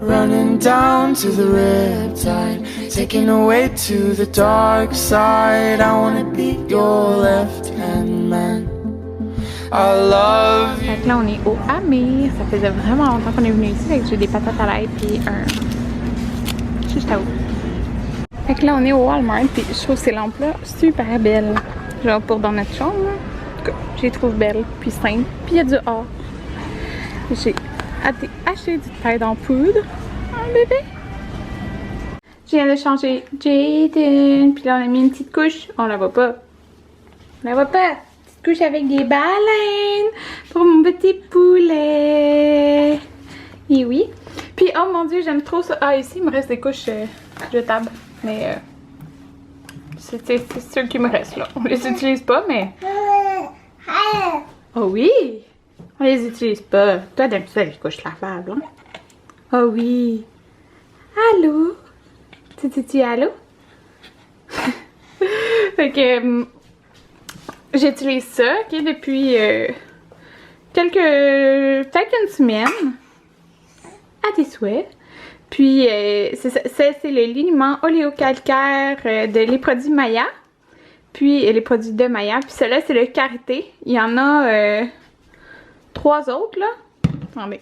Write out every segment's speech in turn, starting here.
running down to the riptide, taking away to the dark side. I wanna be your left-hand man. I love you. Fait que là, on est au Amé. Ça faisait vraiment longtemps qu'on est venu ici. Fait que j'ai des patates à l'ail puis un chichtaou. Fait que là, on est au Walmart. Puis je trouve ces lampes-là super belles. Genre pour dans notre chambre. En tout cas, je les trouve belles. Puis simples. Puis il y a du or. J'ai acheté du paille en poudre. Un bébé. Je viens de changer Jaden. Puis là, on a mis une petite couche. On la voit pas. On la voit pas. Couche avec des baleines pour mon petit poulet. Et oui. Puis, oh mon dieu, j'aime trop ça. Ah, ici, il me reste des couches jetables. Mais c'est ceux qui me restent là. On les utilise pas, mais. Oh oui! On les utilise pas. Toi, t'aimes ça, les couches lavables, hein? Oh oui! Allô? Tu dis allô? Fait que. J'utilise ça, ok, depuis peut-être une semaine, à tes souhaits. Puis c'est le liniment oléocalcaire de les produits Maya, puis les produits de Maya. Puis celui-là c'est le karité. Il y en a 3 autres là. Attendez.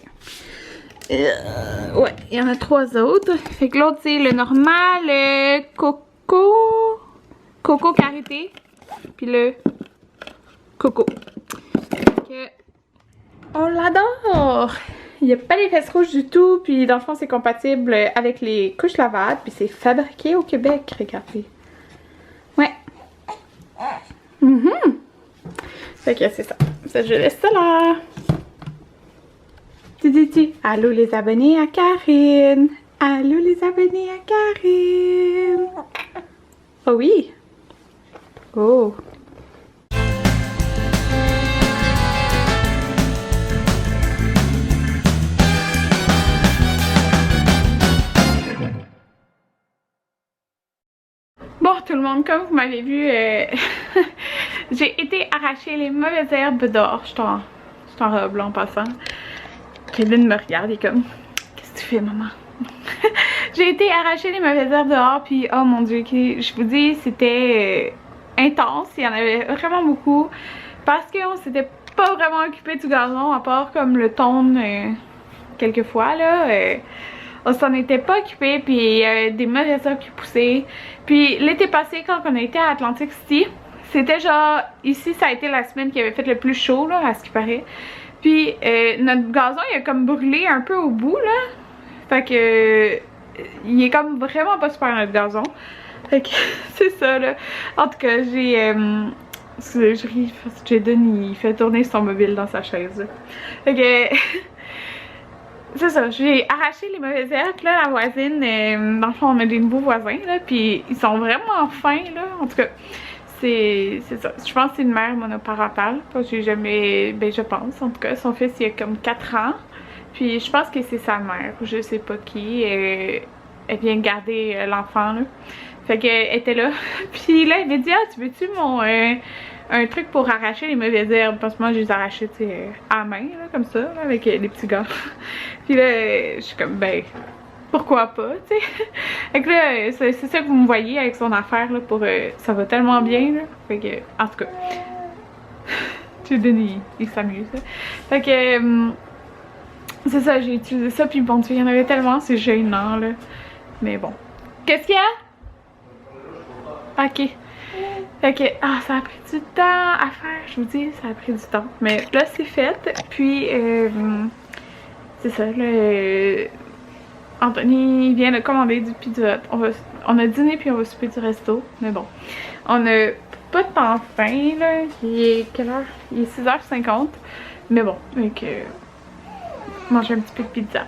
Ouais, il y en a 3 autres. Fait que l'autre c'est le normal, le coco karité, puis le coco. On l'adore! Il n'y a pas les fesses rouges du tout, puis dans le fond c'est compatible avec les couches lavables, puis c'est fabriqué au Québec, regardez. Ouais. Fait que c'est ça. Ça, je laisse ça là. Allô les abonnés à Karine! Allô les abonnés à Karine! Oh oui! Oh! Bon tout le monde, comme vous m'avez vu, j'ai été arracher les mauvaises herbes dehors. Je suis en robe là en passant. Kevin me regarde et comme, qu'est-ce que tu fais maman? J'ai été arracher les mauvaises herbes dehors puis oh mon dieu, je vous dis c'était intense. Il y en avait vraiment beaucoup parce qu'on s'était pas vraiment occupé du gazon à part comme le tondre quelques fois là. On s'en était pas occupé, puis il y avait des mauvaises herbes qui poussaient. Puis l'été passé, quand on a été à Atlantic City, c'était genre, ici ça a été la semaine qui avait fait le plus chaud là, à ce qui paraît. Puis notre gazon il a comme brûlé un peu au bout là. Fait que il est comme vraiment pas super notre gazon. Fait que c'est ça là. En tout cas, je ris parce que Jaden il fait tourner son mobile dans sa chaise. Fait que c'est ça, j'ai arraché les mauvaises herbes, là, la voisine, dans le fond on a des nouveaux voisins, là, puis ils sont vraiment fins, là, en tout cas, c'est ça, je pense que c'est une mère monoparentale, parce que j'ai jamais, ben je pense, en tout cas, son fils il a comme 4 ans, puis je pense que c'est sa mère, je sais pas qui, elle vient garder l'enfant, là, fait qu'elle était là, puis là elle m'a dit, ah tu veux-tu un truc pour arracher les mauvaises herbes, parce que moi je les arrachais à la main là, comme ça là, avec les petits gars. Puis là je suis comme ben pourquoi pas, tu sais. Fait que là c'est ça que vous me voyez avec son affaire là pour ça va tellement bien là. Fait que en tout cas Jaden il s'amuse. Fait que c'est ça, j'ai utilisé ça puis bon Dieu il y en avait tellement, c'est gênant là. Mais bon. Qu'est-ce qu'il y a? Ok. Fait que, ça a pris du temps à faire, je vous dis, ça a pris du temps. Mais là, c'est fait. Puis, c'est ça, là, Anthony vient de commander du pizza. On a dîné puis on va souper du resto. Mais bon, on a pas de temps faim, là. Il est quelle heure? Il est 6h50. Mais bon, donc, manger un petit peu de pizza.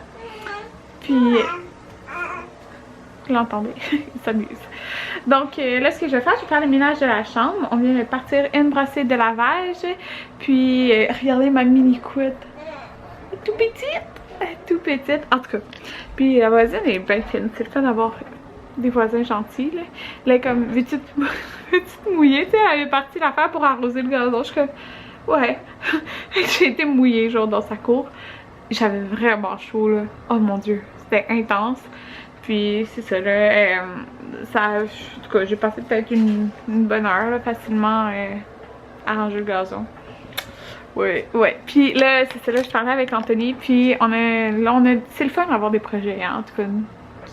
Puis, vous l'entendez, il s'amuse. Donc là, ce que je vais faire, je vais faire le ménage de la chambre. On vient de partir une brassée de lavage. Puis, regardez ma mini couette. Elle est tout petite. Elle est tout petite. En tout cas. Puis la voisine est bien fine. C'est le fun d'avoir des voisins gentils. Là, là comme, veux-tu te mouiller? Tu sais, elle avait parti l'affaire pour arroser le gazon. Je suis comme, ouais. J'ai été mouillée, genre, dans sa cour. j'avais vraiment chaud là. Oh mon dieu, c'était intense. Puis c'est ça là, en tout cas j'ai passé peut-être une bonne heure là, facilement à ranger le gazon. Ouais. Puis là, c'est ça là, je parlais avec Anthony, puis c'est le fun d'avoir des projets, hein, en tout cas.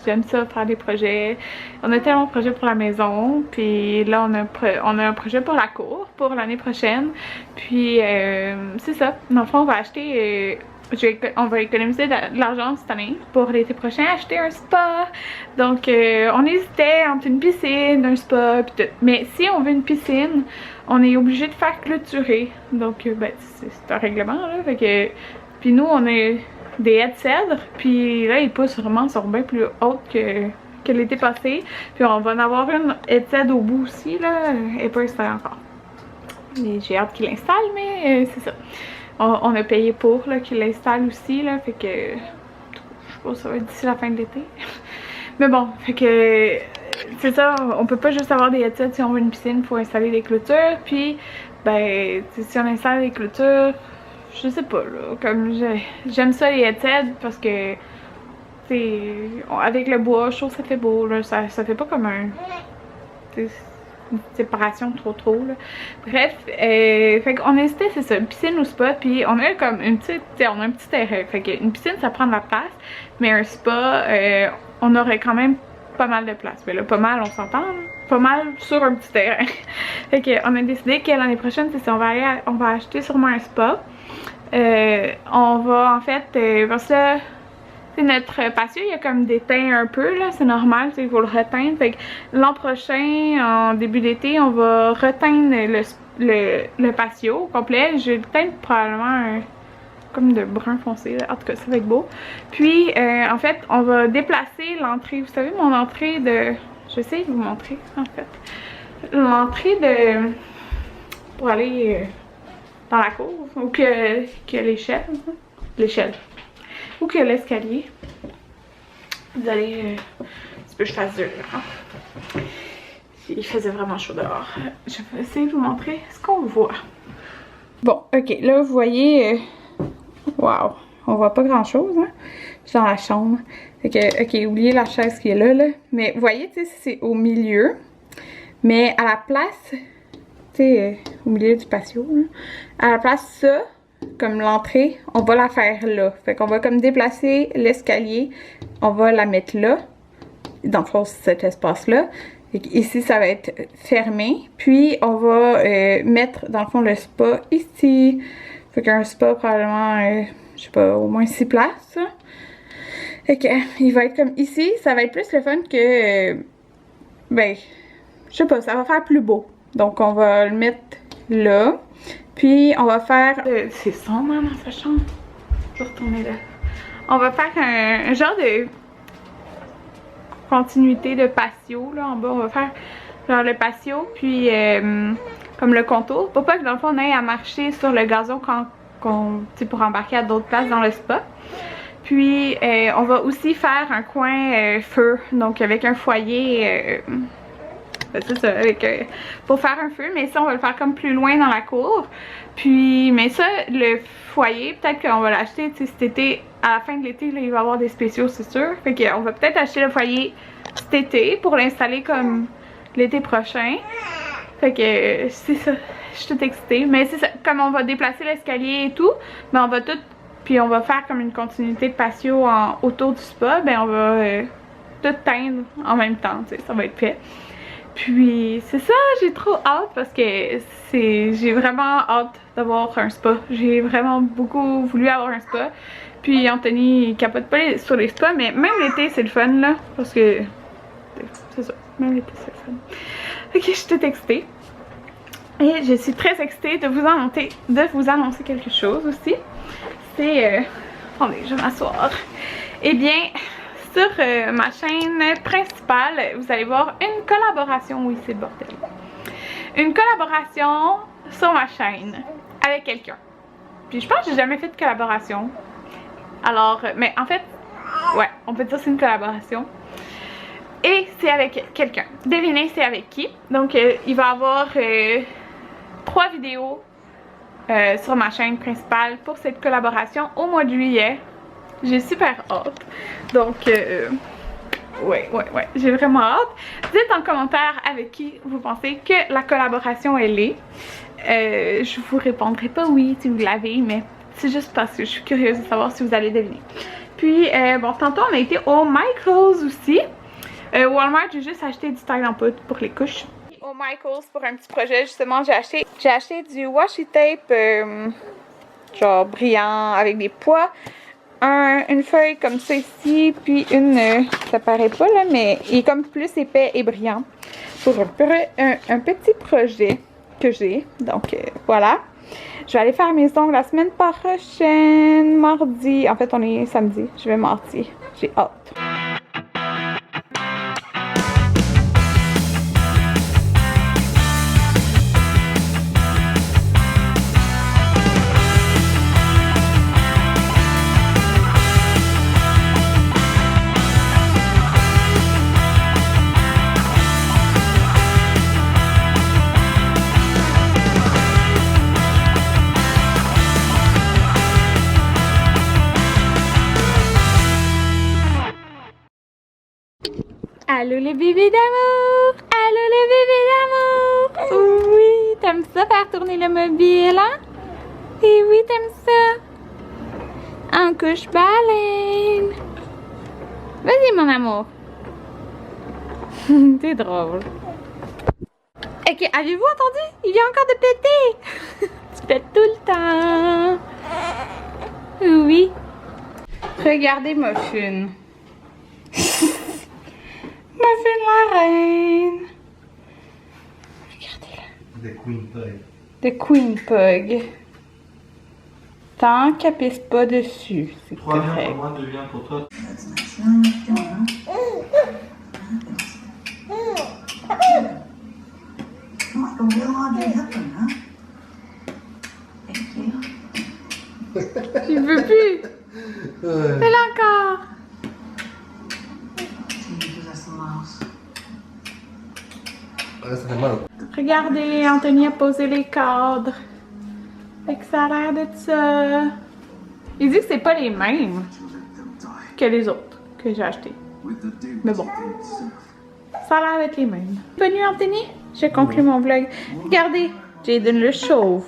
J'aime ça, faire des projets. On a tellement de projets pour la maison, puis là on a un projet pour la cour pour l'année prochaine. Puis c'est ça. Dans le fond, on va acheter, on va économiser de l'argent cette année pour l'été prochain, acheter un spa. Donc on hésitait entre une piscine, un spa, puis tout. Mais si on veut une piscine, on est obligé de faire clôturer. Donc ben c'est un règlement là. Fait que, puis nous on est des haies de cèdre, puis là ils poussent vraiment, sont bien plus hautes que l'été passé. Puis on va en avoir une haie de cèdre au bout aussi là, elle n'est pas installée encore. J'ai hâte qu'ils l'installent, mais c'est ça. On a payé pour qu'ils l'installent aussi là, fait que je sais pas, ça va être d'ici la fin de l'été. Mais bon, fait que c'est ça, on peut pas juste avoir des haies de cèdre si on veut une piscine, il faut installer des clôtures. Puis ben si on installe des clôtures, je sais pas là, comme j'aime ça les haies de cèdre parce que avec le bois chaud ça fait beau là, ça fait pas comme une séparation trop là. Bref, fait qu'on hésitait, c'est ça, une piscine ou spa, puis on a comme une petite, on a un petit terrain, fait qu'une piscine ça prend de la place, mais un spa, on aurait quand même pas mal de place. Mais là, pas mal, on s'entend, pas mal sur un petit terrain. Fait qu'on a décidé que l'année prochaine, c'est ça, on va acheter sûrement un spa. On va en fait, parce que notre patio, il y a comme des teints un peu, là, c'est normal, il faut le reteindre. Fait que l'an prochain, en début d'été, on va reteindre le patio au complet. Je vais le teindre probablement comme de brun foncé, là. En tout cas, ça va être beau. Puis, en fait, on va déplacer l'entrée. Vous savez, mon entrée de... Je vais essayer de vous montrer, en fait. L'entrée de... pour aller dans la cour, ou que l'échelle. L'échelle. Ou que l'escalier. Vous allez... un peu je fasse dur, hein. Il faisait vraiment chaud dehors. Je vais essayer de vous montrer ce qu'on voit. Bon, ok, là, vous voyez... Wow, on voit pas grand chose, hein? Je suis dans la chambre. Fait que, ok, oubliez la chaise qui est là. Mais vous voyez, tu sais, c'est au milieu. Mais à la place, tu sais, au milieu du patio, là, à la place, ça, comme l'entrée, on va la faire là. Fait qu'on va comme déplacer l'escalier. On va la mettre là. Dans le fond, cet espace-là. Ici, ça va être fermé. Puis, on va mettre, dans le fond, le spa ici. Fait qu'un spa, probablement, je sais pas, au moins 6 places. Fait que, il va être comme ici. Ça va être plus le fun que, ben, je sais pas, ça va faire plus beau. Donc, on va le mettre là. Puis, on va faire... c'est sombre dans sa chambre. Je vais retourner là. On va faire un genre de continuité de patio, là, en bas. On va faire genre le patio, puis... comme le contour, pour pas que dans le fond on aille à marcher sur le gazon pour embarquer à d'autres places dans le spa. Puis on va aussi faire un coin feu, donc avec un foyer, c'est ça, pour faire un feu, mais ça on va le faire comme plus loin dans la cour. Puis, mais ça, le foyer, peut-être qu'on va l'acheter cet été, à la fin de l'été, il va y avoir des spéciaux, c'est sûr. Fait qu'on va peut-être acheter le foyer cet été pour l'installer comme l'été prochain. Fait que c'est ça, je suis toute excitée. Mais c'est ça, comme on va déplacer l'escalier et tout, ben on va tout, puis on va faire comme une continuité de patio autour du spa, ben on va tout teindre en même temps, tu sais, ça va être fait. Puis c'est ça, j'ai trop hâte parce que j'ai vraiment hâte d'avoir un spa. J'ai vraiment beaucoup voulu avoir un spa. Puis Anthony il capote pas sur les spas, mais même l'été c'est le fun là, parce que c'est ça, même l'été c'est le fun. Ok, je suis toute excitée. Et je suis très excitée de vous annoncer quelque chose aussi. C'est... attendez, je vais m'asseoir. Eh bien, sur ma chaîne principale, vous allez voir une collaboration. Oui, c'est le bordel. Une collaboration sur ma chaîne avec quelqu'un. Puis je pense que j'ai jamais fait de collaboration. Alors, mais en fait, ouais, on peut dire que c'est une collaboration. Et c'est avec quelqu'un. Devinez c'est avec qui. Donc il va y avoir 3 vidéos sur ma chaîne principale pour cette collaboration au mois de juillet. J'ai super hâte. Donc, ouais, j'ai vraiment hâte. Dites en commentaire avec qui vous pensez que la collaboration elle est. Je vous répondrai pas oui si vous l'avez, mais c'est juste parce que je suis curieuse de savoir si vous allez deviner. Puis, bon, tantôt on a été au Michaels aussi. Walmart, j'ai juste acheté du taille en poudre pour les couches. Au Michaels pour un petit projet, justement, j'ai acheté du washi tape genre brillant avec des pois. Une feuille comme ça ici, puis ça paraît pas là, mais il est comme plus épais et brillant pour un petit projet que j'ai. Donc voilà. Je vais aller faire mes ongles la semaine prochaine, mardi. En fait, on est samedi. Je vais mardi. J'ai hâte. Allô les bébés d'amour! Allô les bébés d'amour! Oui, t'aimes ça faire tourner le mobile, hein? Et oui, t'aimes ça? En couche baleine! Vas-y mon amour! T'es drôle! Ok, avez-vous entendu? Il vient encore de péter! Tu pètes tout le temps! Oui! Regardez Muffin! Muffin la reine! Regardez-la! The Queen Pug. The Queen Pug. Tant qu'elle pisse pas dessus, c'est 3 viens correct. pour moi, 2 viens pour toi. Tu veux plus? Fais-le encore! Ouais, ça fait mal. Regardez, Anthony a posé les cadres. Fait que ça a l'air de ça. Il dit que c'est pas les mêmes que les autres que j'ai achetés. Mais bon, ça a l'air d'être les mêmes. Bonne nuit, Anthony. Je conclue mon vlog. Regardez, Jaden le chauve.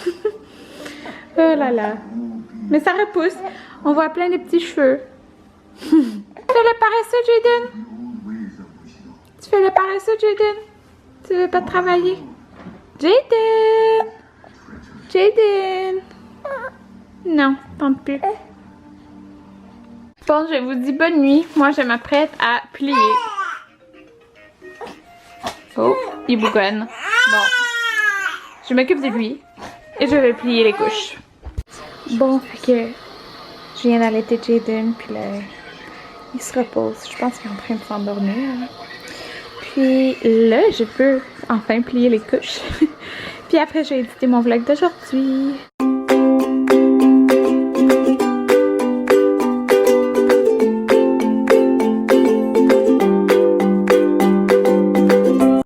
Oh là là. Mais ça repousse. On voit plein de petits cheveux. Tu fais le paresseux, Jaden? Tu fais le paresseux, Jaden? Tu veux pas travailler? Jaden! Jaden! Non, tente plus. Bon, je vous dis bonne nuit. Moi, je m'apprête à plier. Oh, il bougonne. Bon, je m'occupe de lui et je vais plier les couches. Bon, fait que je viens d'allaiter Jaden, puis là, il se repose. Je pense qu'il est en train de s'endormir. Puis là, je peux enfin plier les couches. Puis après, je vais éditer mon vlog d'aujourd'hui.